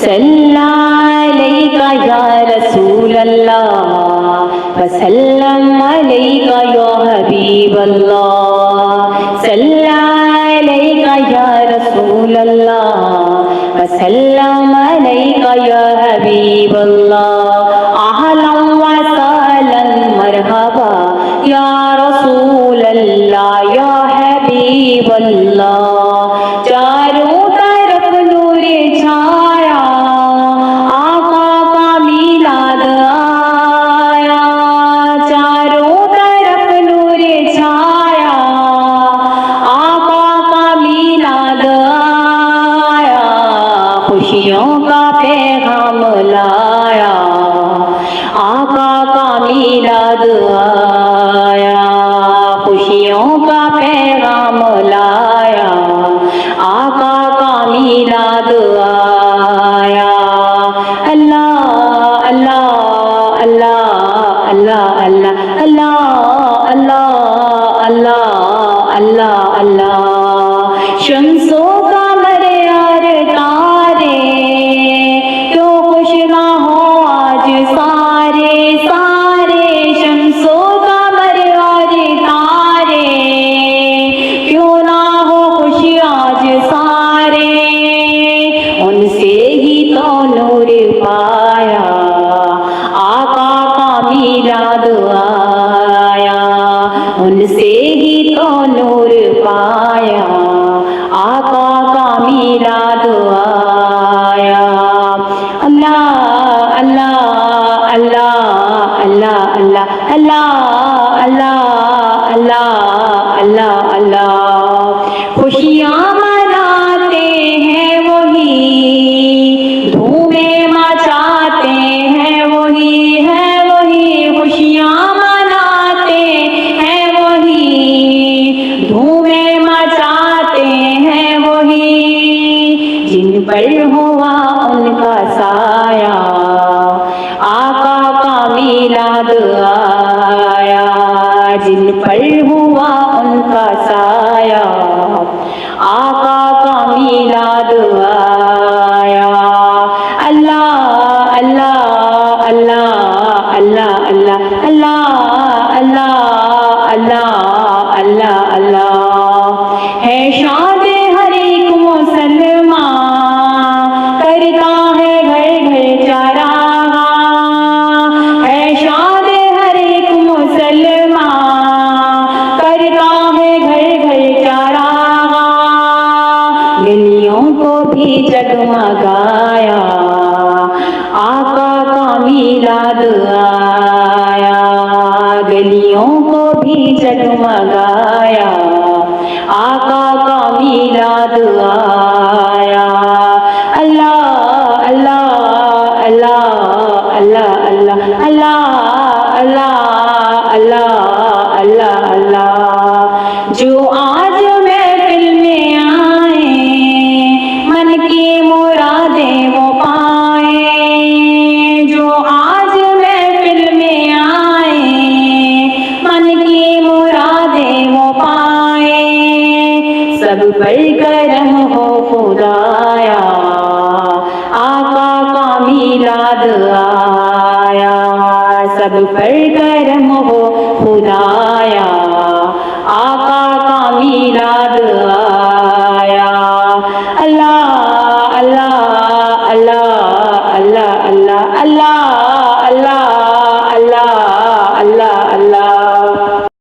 صلى عليك يا رسول الله وسلم عليك يا حبيب الله صلى عليك يا رسول الله وسلم عليك يا حبيب الله أهلا وسهلا مرحبا يا رسول الله يا حبيب الله چاروں طرف نور چھایا آقا کا میلاد آیا چاروں طرف نور چھایا آقا کا میلاد آیا خوشیوں کا پیغام لایا آقا کا میلاد آیا خوشیوں کا پیغام لایا آقا کا میلاد آیا اللہ اللہ اللہ اللہ اللہ اللہ اللہ اللہ اللہ شمسوں کا مرار تارے کیوں خوش نہ ہو آج سارے سارے شمسوں کا مرار تارے کیوں نہ ہو خوش آج سارے ان سے ہی تو نور پایا آقا کا میلاد آیا ان سے ہی تو نور پایا آقا کا میلاد آیا اللہ اللہ اللہ اللہ اللہ اللہ اللہ اللہ اللہ خوشیاں مناتے ہیں وہی دھومیں مچاتے ہیں وہی خوشیاں مناتے ہیں وہی دھومیں مچاتے ہیں وہی جن پر ہوا ان کا سایہ آقا کا میلاد آیا جن پر ہوا ان کا سایہ آقا کا میلاد آیا اللہ اللہ اللہ اللہ اللہ اللہ اللہ اللہ اللہ اللہ ہے شاد ہر ایک مسلمان کرتا ہے گھر گھر چراغاں ہے شاد ہر ایک مسلمان کرتا ہے گھر گھر چراغاں گلیوں کو بھی جگمگایا آقا کا میلاد آیا گلیوں کو بھی جگمگایا آقا کا میلاد آیا اللہ اللہ اللہ اللہ اللہ اللہ اللہ اللہ اللہ اللہ جو آج محفل میں آئے من کی مرادیں وہ پائیں جو آج محفل میں آئے من کی مرادیں وہ پائیں سب پر کرم ہو خدایا آقا کا میلاد آیا سب پر کرم ہو خدایا آقا کا میلاد آیا اللہ اللہ اللہ اللہ اللہ اللہ